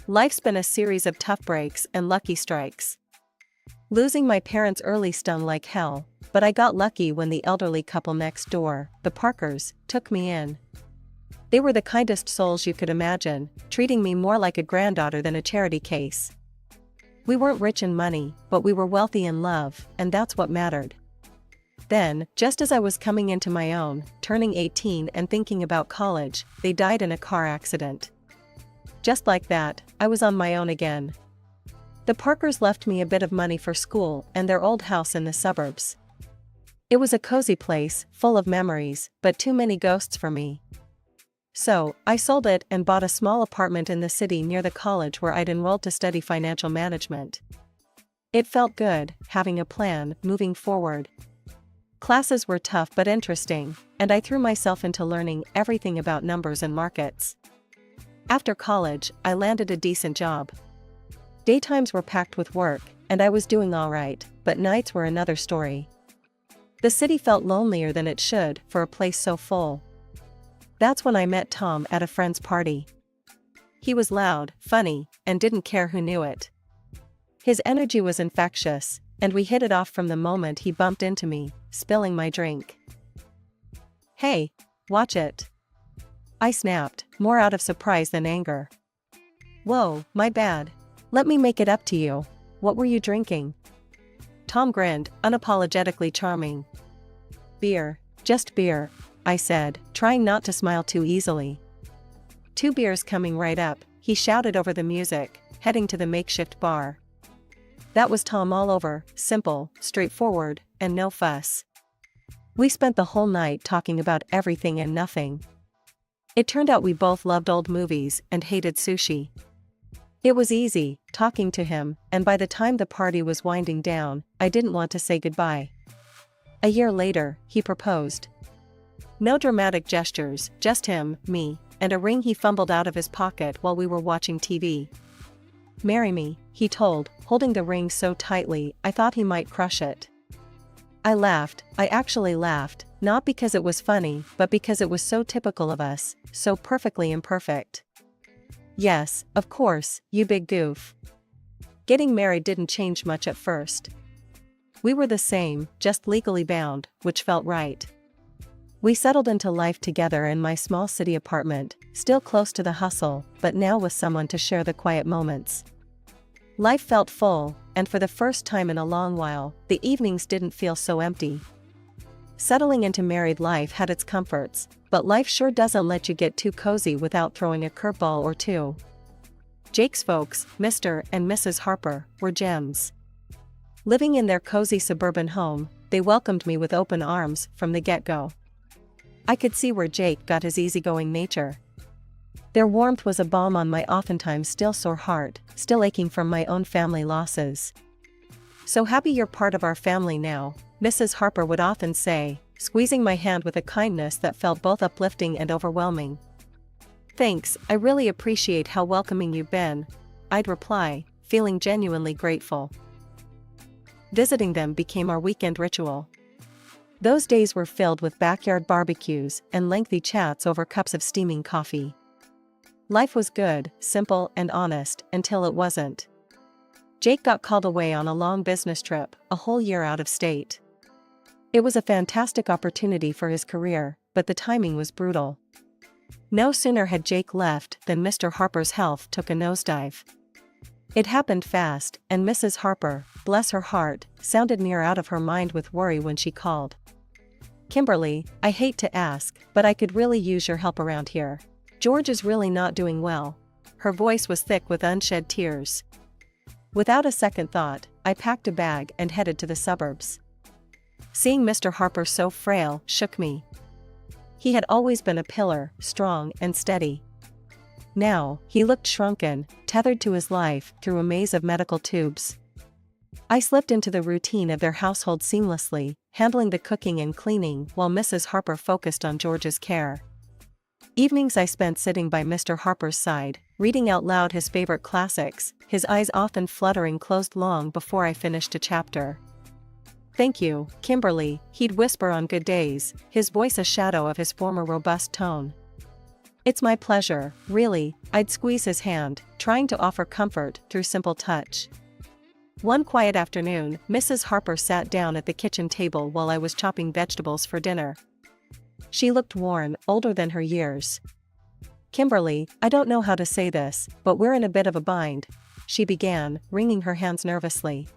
Life's been a series of tough breaks and lucky strikes. Losing my parents early stung like hell, but I got lucky when the elderly couple next door, the Parkers, took me in. They were the kindest souls you could imagine, treating me more like a granddaughter than a charity case. We weren't rich in money, but we were wealthy in love, and that's what mattered. Then, just as I was coming into my own, turning 18 and thinking about college, they died in a car accident. Just like that, I was on my own again. The Parkers left me a bit of money for school and their old house in the suburbs. It was a cozy place, full of memories, but too many ghosts for me. So, I sold it and bought a small apartment in the city near the college where I'd enrolled to study financial management. It felt good, having a plan, moving forward. Classes were tough but interesting, and I threw myself into learning everything about numbers and markets. After college, I landed a decent job. Daytimes were packed with work, and I was doing all right, but nights were another story. The city felt lonelier than it should for a place so full. That's when I met Tom at a friend's party. He was loud, funny, and didn't care who knew it. His energy was infectious, and we hit it off from the moment he bumped into me, spilling my drink. "Hey, watch it." I snapped, more out of surprise than anger. "Whoa, my bad. Let me make it up to you. What were you drinking?" Tom grinned, unapologetically charming. "Beer, just beer," I said, trying not to smile too easily. "2 beers coming right up," he shouted over the music, heading to the makeshift bar. That was Tom all over, simple, straightforward, and no fuss. We spent the whole night talking about everything and nothing. It turned out we both loved old movies and hated sushi. It was easy, talking to him, and by the time the party was winding down, I didn't want to say goodbye. A year later, he proposed. No dramatic gestures, just him, me, and a ring he fumbled out of his pocket while we were watching TV. "Marry me," he told, holding the ring so tightly I thought he might crush it. I laughed. I actually laughed, not because it was funny, but because it was so typical of us, so perfectly imperfect. "Yes, of course, you big goof." Getting married didn't change much at first. We were the same, just legally bound, which felt right. We settled into life together in my small city apartment, still close to the hustle, but now with someone to share the quiet moments. Life felt full, and for the first time in a long while, the evenings didn't feel so empty. Settling into married life had its comforts, but life sure doesn't let you get too cozy without throwing a curveball or two. Jake's folks, Mr. and Mrs. Harper, were gems. Living in their cozy suburban home, they welcomed me with open arms from the get-go. I could see where Jake got his easygoing nature. Their warmth was a balm on my oftentimes still sore heart, still aching from my own family losses. "So happy you're part of our family now," Mrs. Harper would often say, squeezing my hand with a kindness that felt both uplifting and overwhelming. "Thanks, I really appreciate how welcoming you've been," I'd reply, feeling genuinely grateful. Visiting them became our weekend ritual. Those days were filled with backyard barbecues and lengthy chats over cups of steaming coffee. Life was good, simple, and honest, until it wasn't. Jake got called away on a long business trip, a whole year out of state. It was a fantastic opportunity for his career, but the timing was brutal. No sooner had Jake left than Mr. Harper's health took a nosedive. It happened fast, and Mrs. Harper, bless her heart, sounded near out of her mind with worry when she called. "Kimberly, I hate to ask, but I could really use your help around here. George is really not doing well." Her voice was thick with unshed tears. Without a second thought, I packed a bag and headed to the suburbs. Seeing Mr. Harper so frail shook me. He had always been a pillar, strong and steady. Now, he looked shrunken, tethered to his life through a maze of medical tubes. I slipped into the routine of their household seamlessly, handling the cooking and cleaning while Mrs. Harper focused on George's care. Evenings I spent sitting by Mr. Harper's side, reading out loud his favorite classics, his eyes often fluttering closed long before I finished a chapter. "Thank you, Kimberly," he'd whisper on good days, his voice a shadow of his former robust tone. It's my pleasure, really, I'd squeeze his hand, trying to offer comfort through simple touch. One quiet afternoon, Mrs. Harper sat down at the kitchen table while I was chopping vegetables for dinner. She looked worn, older than her years. "Kimberly, I don't know how to say this, but we're in a bit of a bind," she began, wringing her hands nervously.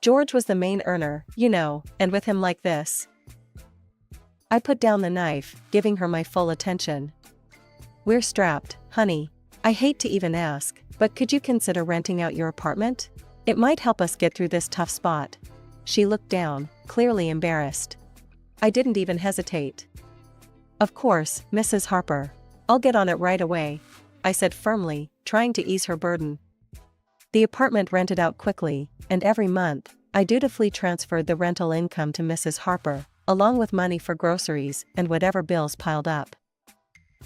"George was the main earner, you know, and with him like this." I put down the knife, giving her my full attention. "We're strapped, honey. I hate to even ask, but could you consider renting out your apartment? It might help us get through this tough spot." She looked down, clearly embarrassed. I didn't even hesitate. "Of course, Mrs. Harper. I'll get on it right away," I said firmly, trying to ease her burden. The apartment rented out quickly, and every month, I dutifully transferred the rental income to Mrs. Harper, along with money for groceries and whatever bills piled up.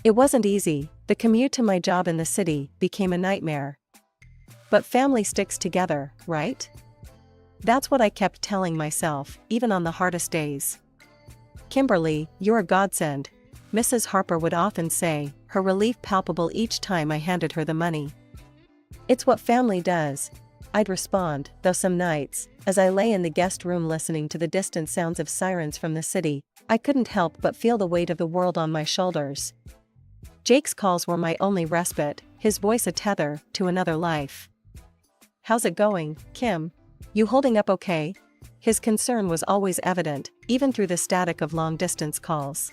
It wasn't easy. The commute to my job in the city became a nightmare. But family sticks together, right? That's what I kept telling myself, even on the hardest days. "Kimberly, you're a godsend," Mrs. Harper would often say, her relief palpable each time I handed her the money. "It's what family does," I'd respond, though some nights, as I lay in the guest room listening to the distant sounds of sirens from the city, I couldn't help but feel the weight of the world on my shoulders. Jake's calls were my only respite, his voice a tether to another life. "How's it going, Kim? You holding up okay?" His concern was always evident, even through the static of long-distance calls.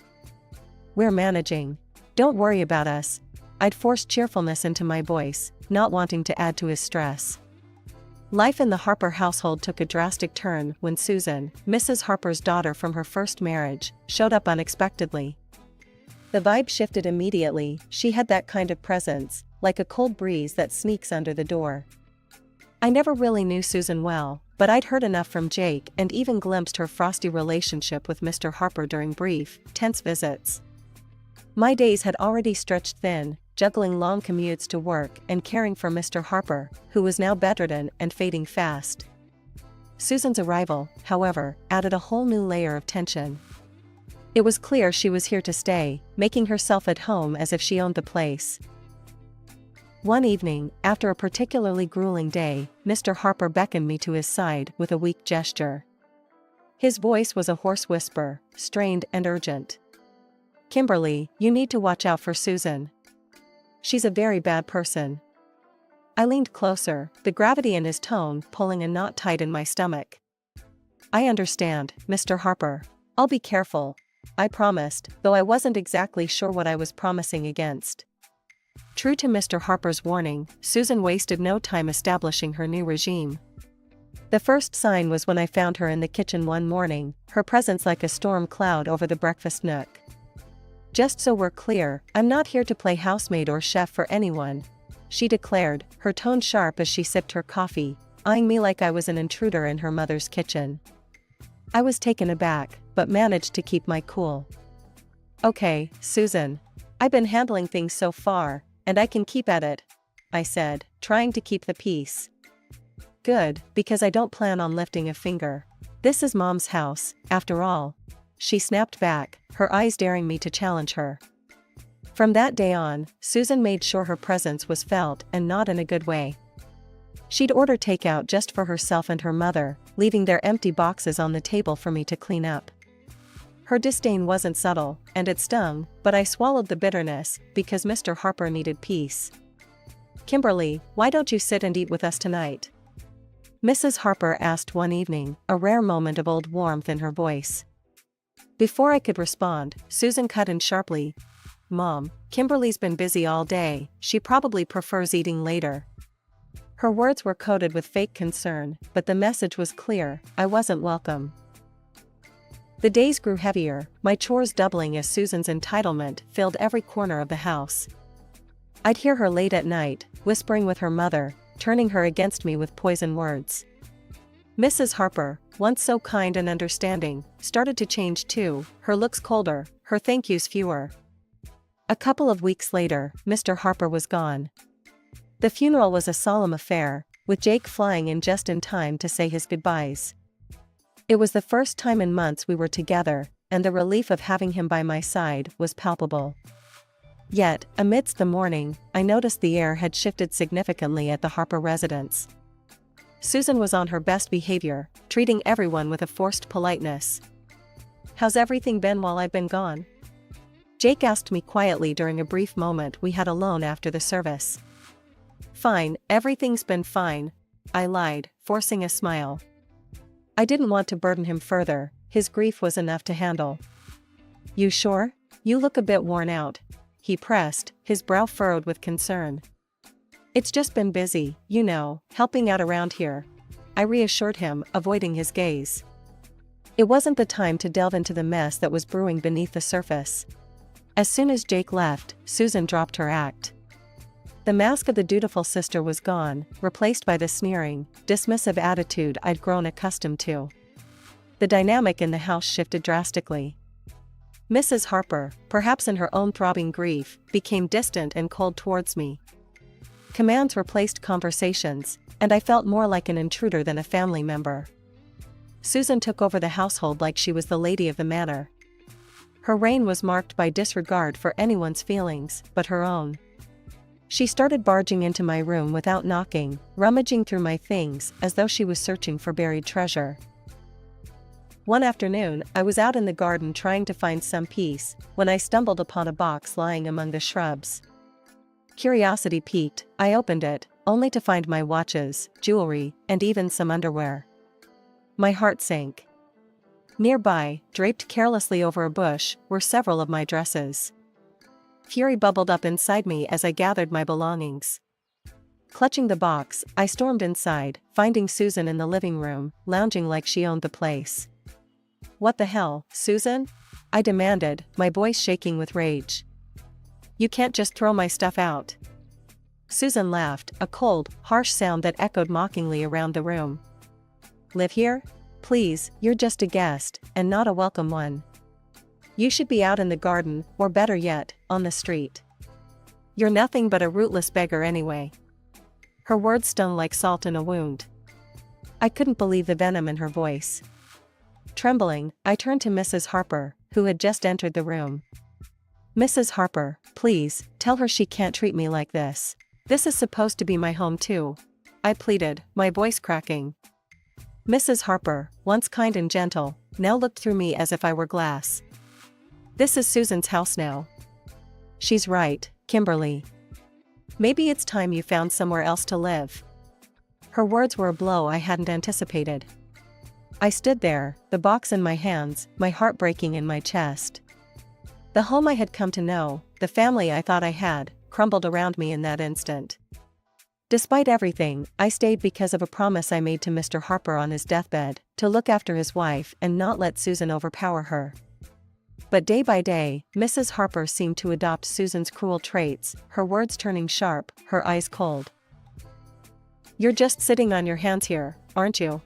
"We're managing. Don't worry about us." I'd forced cheerfulness into my voice, not wanting to add to his stress. Life in the Harper household took a drastic turn when Susan, Mrs. Harper's daughter from her first marriage, showed up unexpectedly. The vibe shifted immediately. She had that kind of presence, like a cold breeze that sneaks under the door. I never really knew Susan well, but I'd heard enough from Jake and even glimpsed her frosty relationship with Mr. Harper during brief, tense visits. My days had already stretched thin, juggling long commutes to work and caring for Mr. Harper, who was now bedridden and fading fast. Susan's arrival, however, added a whole new layer of tension. It was clear she was here to stay, making herself at home as if she owned the place. One evening, after a particularly grueling day, Mr. Harper beckoned me to his side with a weak gesture. His voice was a hoarse whisper, strained and urgent. "Kimberly, you need to watch out for Susan. She's a very bad person." I leaned closer, the gravity in his tone pulling a knot tight in my stomach. "I understand, Mr. Harper. I'll be careful," I promised, though I wasn't exactly sure what I was promising against. True to Mr. Harper's warning, Susan wasted no time establishing her new regime. The first sign was when I found her in the kitchen one morning, her presence like a storm cloud over the breakfast nook. "Just so we're clear, I'm not here to play housemaid or chef for anyone," she declared, her tone sharp as she sipped her coffee, eyeing me like I was an intruder in her mother's kitchen. I was taken aback, but managed to keep my cool. "Okay, Susan. I've been handling things so far, and I can keep at it," I said, trying to keep the peace. "Good, because I don't plan on lifting a finger. This is Mom's house, after all." She snapped back, her eyes daring me to challenge her. From that day on, Susan made sure her presence was felt and not in a good way. She'd order takeout just for herself and her mother, leaving their empty boxes on the table for me to clean up. Her disdain wasn't subtle, and it stung, but I swallowed the bitterness, because Mr. Harper needed peace. "Kimberly, why don't you sit and eat with us tonight?" Mrs. Harper asked one evening, a rare moment of old warmth in her voice. Before I could respond, Susan cut in sharply. "Mom, Kimberly's been busy all day, she probably prefers eating later." Her words were coated with fake concern, but the message was clear: I wasn't welcome. The days grew heavier, my chores doubling as Susan's entitlement filled every corner of the house. I'd hear her late at night, whispering with her mother, turning her against me with poison words. Mrs. Harper, once so kind and understanding, started to change too, her looks colder, her thank yous fewer. A couple of weeks later, Mr. Harper was gone. The funeral was a solemn affair, with Jake flying in just in time to say his goodbyes. It was the first time in months we were together, and the relief of having him by my side was palpable. Yet, amidst the morning, I noticed the air had shifted significantly at the Harper residence. Susan was on her best behavior, treating everyone with a forced politeness. "How's everything been while I've been gone?" Jake asked me quietly during a brief moment we had alone after the service. "Fine, everything's been fine," I lied, forcing a smile. I didn't want to burden him further, his grief was enough to handle. "You sure? You look a bit worn out," he pressed, his brow furrowed with concern. "It's just been busy, you know, helping out around here," I reassured him, avoiding his gaze. It wasn't the time to delve into the mess that was brewing beneath the surface. As soon as Jake left, Susan dropped her act. The mask of the dutiful sister was gone, replaced by the sneering, dismissive attitude I'd grown accustomed to. The dynamic in the house shifted drastically. Mrs. Harper, perhaps in her own throbbing grief, became distant and cold towards me. Commands replaced conversations, and I felt more like an intruder than a family member. Susan took over the household like she was the lady of the manor. Her reign was marked by disregard for anyone's feelings but her own. She started barging into my room without knocking, rummaging through my things as though she was searching for buried treasure. One afternoon, I was out in the garden trying to find some peace, when I stumbled upon a box lying among the shrubs. Curiosity piqued, I opened it, only to find my watches, jewelry, and even some underwear. My heart sank. Nearby, draped carelessly over a bush, were several of my dresses. Fury bubbled up inside me as I gathered my belongings. Clutching the box, I stormed inside, finding Susan in the living room, lounging like she owned the place. "What the hell, Susan?" I demanded, my voice shaking with rage. "You can't just throw my stuff out." Susan laughed, a cold, harsh sound that echoed mockingly around the room. "Live here? Please, you're just a guest, and not a welcome one. You should be out in the garden, or better yet, on the street. You're nothing but a rootless beggar anyway." Her words stung like salt in a wound. I couldn't believe the venom in her voice. Trembling, I turned to Mrs. Harper, who had just entered the room. "Mrs. Harper, please, tell her she can't treat me like this. This is supposed to be my home too," I pleaded, my voice cracking. Mrs. Harper, once kind and gentle, now looked through me as if I were glass. "This is Susan's house now." "She's right, Kimberly. Maybe it's time you found somewhere else to live." Her words were a blow I hadn't anticipated. I stood there, the box in my hands, my heart breaking in my chest. The home I had come to know, the family I thought I had, crumbled around me in that instant. Despite everything, I stayed because of a promise I made to Mr. Harper on his deathbed, to look after his wife and not let Susan overpower her. But day by day, Mrs. Harper seemed to adopt Susan's cruel traits, her words turning sharp, her eyes cold. "You're just sitting on your hands here, aren't you?"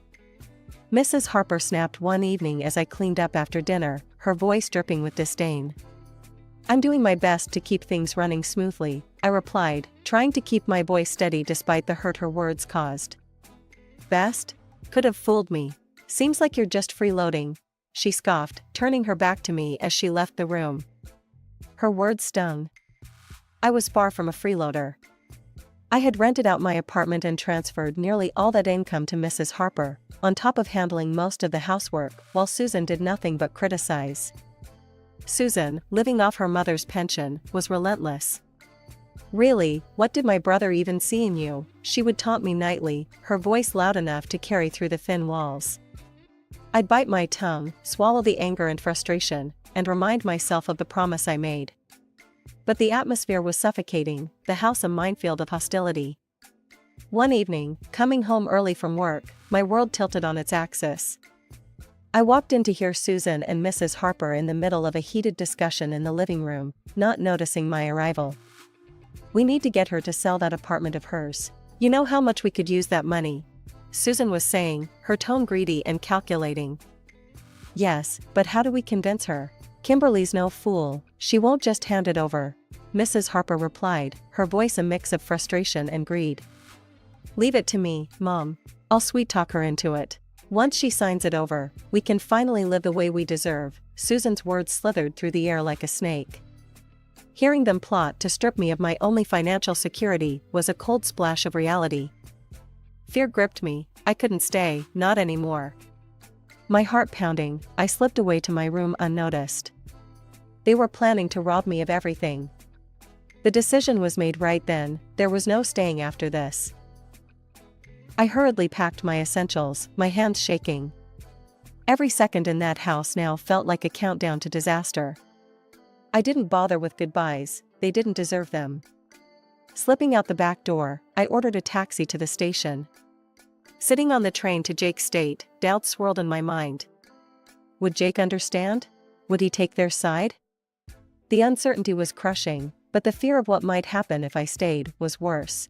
Mrs. Harper snapped one evening as I cleaned up after dinner, her voice dripping with disdain. "I'm doing my best to keep things running smoothly," I replied, trying to keep my voice steady despite the hurt her words caused. "Best? Could have fooled me. Seems like you're just freeloading," she scoffed, turning her back to me as she left the room. Her words stung. I was far from a freeloader. I had rented out my apartment and transferred nearly all that income to Mrs. Harper, on top of handling most of the housework, while Susan did nothing but criticize. Susan, living off her mother's pension, was relentless. "Really, what did my brother even see in you?" she would taunt me nightly, her voice loud enough to carry through the thin walls. I'd bite my tongue, swallow the anger and frustration, and remind myself of the promise I made. But the atmosphere was suffocating, the house a minefield of hostility. One evening, coming home early from work, my world tilted on its axis. I walked in to hear Susan and Mrs. Harper in the middle of a heated discussion in the living room, not noticing my arrival. "We need to get her to sell that apartment of hers. You know how much we could use that money," Susan was saying, her tone greedy and calculating. "Yes, but how do we convince her? Kimberly's no fool, she won't just hand it over," Mrs. Harper replied, her voice a mix of frustration and greed. "Leave it to me, Mom. I'll sweet-talk her into it. Once she signs it over, we can finally live the way we deserve." Susan's words slithered through the air like a snake. Hearing them plot to strip me of my only financial security was a cold splash of reality. Fear gripped me. I couldn't stay, not anymore. My heart pounding, I slipped away to my room unnoticed. They were planning to rob me of everything. The decision was made right then, there was no staying after this. I hurriedly packed my essentials, my hands shaking. Every second in that house now felt like a countdown to disaster. I didn't bother with goodbyes, they didn't deserve them. Slipping out the back door, I ordered a taxi to the station. Sitting on the train to Jake's state, doubts swirled in my mind. Would Jake understand? Would he take their side? The uncertainty was crushing, but the fear of what might happen if I stayed was worse.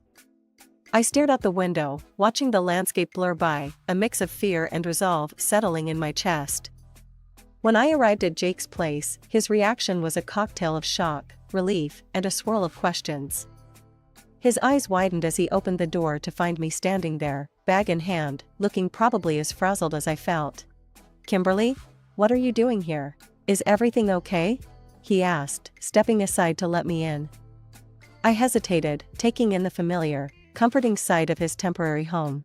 I stared out the window, watching the landscape blur by, a mix of fear and resolve settling in my chest. When I arrived at Jake's place, his reaction was a cocktail of shock, relief, and a swirl of questions. His eyes widened as he opened the door to find me standing there, bag in hand, looking probably as frazzled as I felt. "Kimberly? What are you doing here? Is everything okay?" he asked, stepping aside to let me in. I hesitated, taking in the familiar, comforting sight of his temporary home.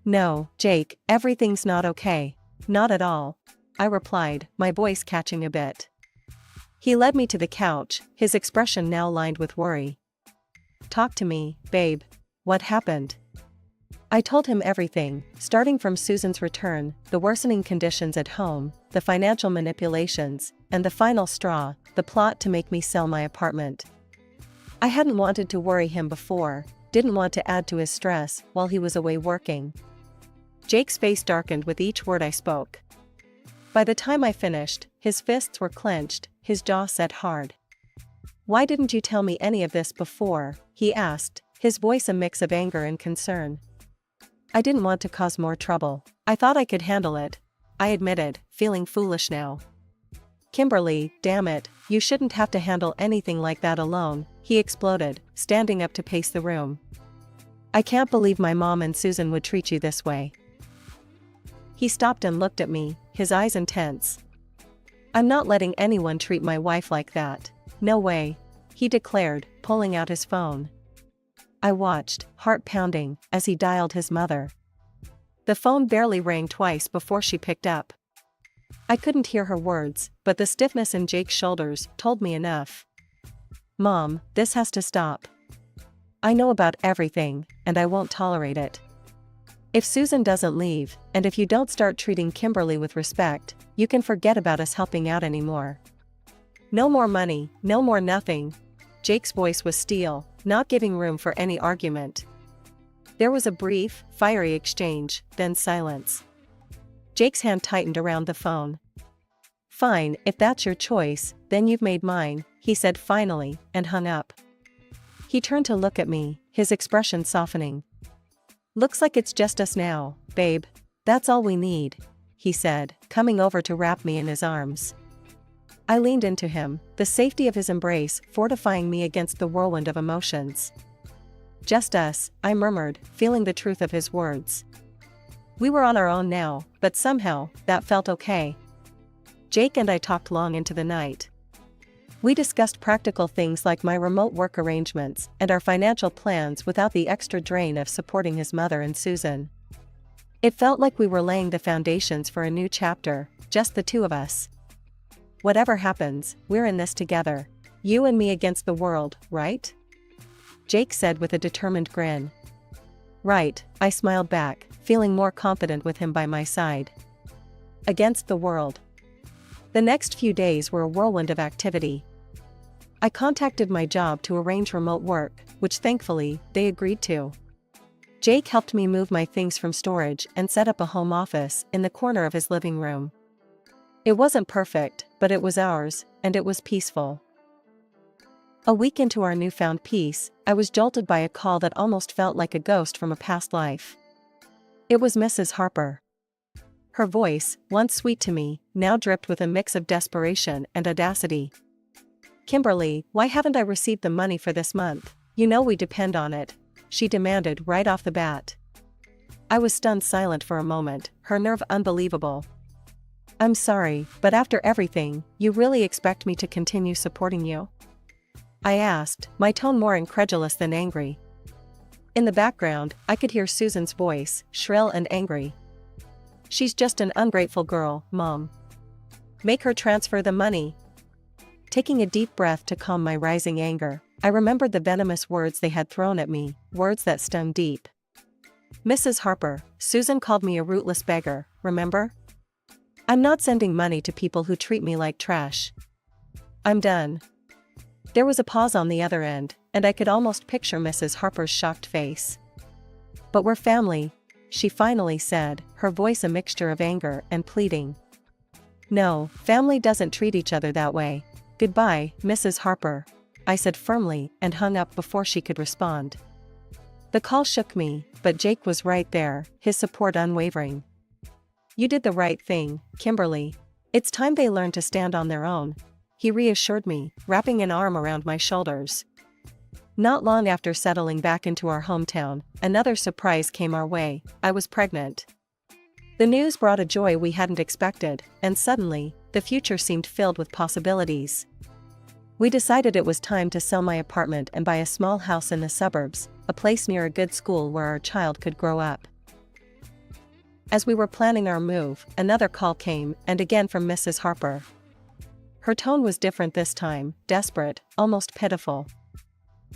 "No, Jake, everything's not okay. Not at all," I replied, my voice catching a bit. He led me to the couch, his expression now lined with worry. "Talk to me, babe. What happened?" I told him everything, starting from Susan's return, the worsening conditions at home, the financial manipulations, and the final straw, the plot to make me sell my apartment. I hadn't wanted to worry him before, didn't want to add to his stress while he was away working. Jake's face darkened with each word I spoke. By the time I finished, his fists were clenched, his jaw set hard. "Why didn't you tell me any of this before?" he asked, his voice a mix of anger and concern. "I didn't want to cause more trouble. I thought I could handle it," I admitted, feeling foolish now. "Kimberly, damn it, you shouldn't have to handle anything like that alone," he exploded, standing up to pace the room. "I can't believe my mom and Susan would treat you this way." He stopped and looked at me, his eyes intense. "I'm not letting anyone treat my wife like that. No way," he declared, pulling out his phone. I watched, heart pounding, as he dialed his mother. The phone barely rang twice before she picked up. I couldn't hear her words, but the stiffness in Jake's shoulders told me enough. "Mom, this has to stop. I know about everything, and I won't tolerate it. If Susan doesn't leave, and if you don't start treating Kimberly with respect, you can forget about us helping out anymore. No more money, no more nothing." Jake's voice was steel, not giving room for any argument. There was a brief, fiery exchange, then silence. Jake's hand tightened around the phone. "Fine, if that's your choice, then you've made mine," he said finally, and hung up. He turned to look at me, his expression softening. "Looks like it's just us now, babe. That's all we need," he said, coming over to wrap me in his arms. I leaned into him, the safety of his embrace fortifying me against the whirlwind of emotions. "Just us," I murmured, feeling the truth of his words. We were on our own now, but somehow, that felt okay. Jake and I talked long into the night. We discussed practical things like my remote work arrangements and our financial plans without the extra drain of supporting his mother and Susan. It felt like we were laying the foundations for a new chapter, just the two of us. "Whatever happens, we're in this together. You and me against the world, right?" Jake said with a determined grin. "Right," I smiled back, feeling more confident with him by my side. Against the world. The next few days were a whirlwind of activity. I contacted my job to arrange remote work, which thankfully, they agreed to. Jake helped me move my things from storage and set up a home office in the corner of his living room. It wasn't perfect, but it was ours, and it was peaceful. A week into our newfound peace, I was jolted by a call that almost felt like a ghost from a past life. It was Mrs. Harper. Her voice, once sweet to me, now dripped with a mix of desperation and audacity. "Kimberly, why haven't I received the money for this month? You know we depend on it," she demanded right off the bat. I was stunned silent for a moment, her nerve unbelievable. "I'm sorry, but after everything, you really expect me to continue supporting you?" I asked, my tone more incredulous than angry. In the background, I could hear Susan's voice, shrill and angry. She's just an ungrateful girl, Mom. Make her transfer the money. Taking a deep breath to calm my rising anger, I remembered the venomous words they had thrown at me, words that stung deep. Mrs. Harper, Susan called me a rootless beggar, remember? I'm not sending money to people who treat me like trash. I'm done. There was a pause on the other end, and I could almost picture Mrs. Harper's shocked face. But we're family, she finally said, her voice a mixture of anger and pleading. No, family doesn't treat each other that way. Goodbye, Mrs. Harper, I said firmly and hung up before she could respond. The call shook me, but Jake was right there, his support unwavering. You did the right thing, Kimberly. It's time they learn to stand on their own, he reassured me, wrapping an arm around my shoulders. Not long after settling back into our hometown, another surprise came our way. I was pregnant. The news brought a joy we hadn't expected, and suddenly, the future seemed filled with possibilities. We decided it was time to sell my apartment and buy a small house in the suburbs, a place near a good school where our child could grow up. As we were planning our move, another call came, and again from Mrs. Harper. Her tone was different this time, desperate, almost pitiful.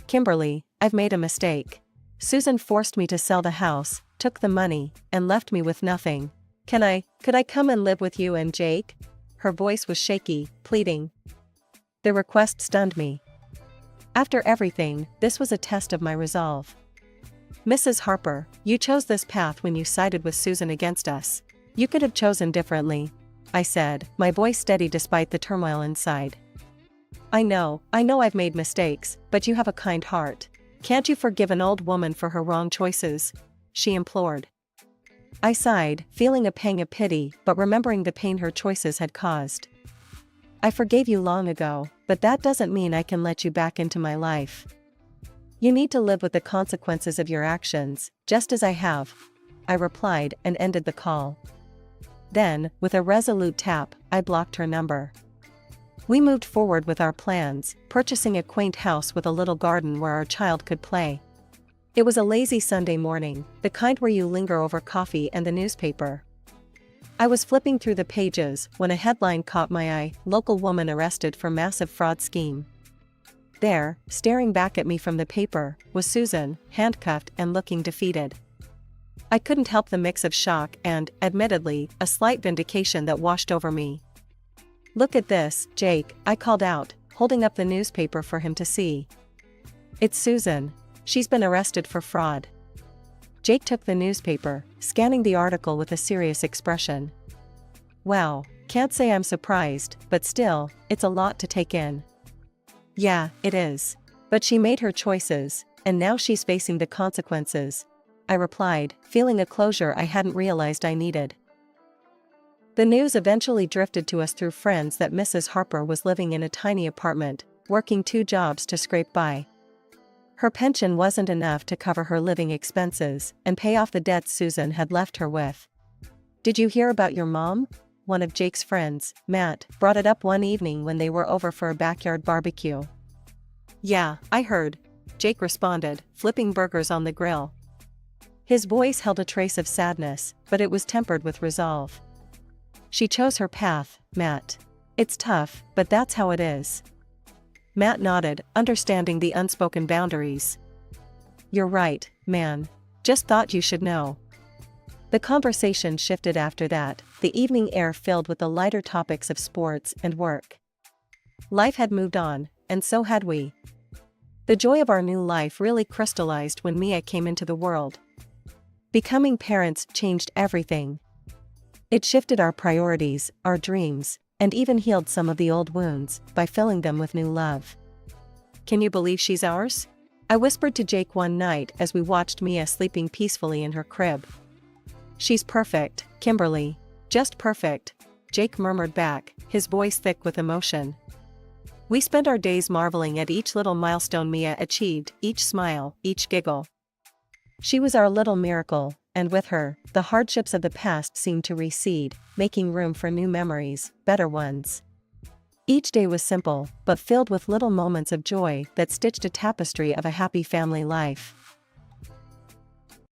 Kimberly, I've made a mistake. Susan forced me to sell the house, took the money, and left me with nothing. Could I come and live with you and Jake? Her voice was shaky, pleading. The request stunned me. After everything, this was a test of my resolve. Mrs. Harper, you chose this path when you sided with Susan against us. You could have chosen differently, I said, my voice steady despite the turmoil inside. I know I've made mistakes, but you have a kind heart. Can't you forgive an old woman for her wrong choices? She implored. I sighed, feeling a pang of pity, but remembering the pain her choices had caused. I forgave you long ago, but that doesn't mean I can let you back into my life. You need to live with the consequences of your actions, just as I have, I replied and ended the call. Then, with a resolute tap, I blocked her number. We moved forward with our plans, purchasing a quaint house with a little garden where our child could play. It was a lazy Sunday morning, the kind where you linger over coffee and the newspaper. I was flipping through the pages when a headline caught my eye, local woman arrested for massive fraud scheme. There, staring back at me from the paper, was Susan, handcuffed and looking defeated. I couldn't help the mix of shock and, admittedly, a slight vindication that washed over me. Look at this, Jake, I called out, holding up the newspaper for him to see. It's Susan. She's been arrested for fraud. Jake took the newspaper, scanning the article with a serious expression. Wow, can't say I'm surprised, but still, it's a lot to take in. Yeah, it is. But she made her choices, and now she's facing the consequences, I replied, feeling a closure I hadn't realized I needed. The news eventually drifted to us through friends that Mrs. Harper was living in a tiny apartment, working 2 jobs to scrape by. Her pension wasn't enough to cover her living expenses and pay off the debts Susan had left her with. Did you hear about your mom? One of Jake's friends, Matt, brought it up one evening when they were over for a backyard barbecue. Yeah, I heard, Jake responded, flipping burgers on the grill. His voice held a trace of sadness, but it was tempered with resolve. She chose her path, Matt. It's tough, but that's how it is. Matt nodded, understanding the unspoken boundaries. You're right, man. Just thought you should know. The conversation shifted after that, the evening air filled with the lighter topics of sports and work. Life had moved on, and so had we. The joy of our new life really crystallized when Mia came into the world. Becoming parents changed everything. It shifted our priorities, our dreams, and even healed some of the old wounds by filling them with new love. Can you believe she's ours? I whispered to Jake one night as we watched Mia sleeping peacefully in her crib. She's perfect, Kimberly. Just perfect, Jake murmured back, his voice thick with emotion. We spent our days marveling at each little milestone Mia achieved, each smile, each giggle. She was our little miracle, and with her, the hardships of the past seemed to recede, making room for new memories, better ones. Each day was simple, but filled with little moments of joy that stitched a tapestry of a happy family life.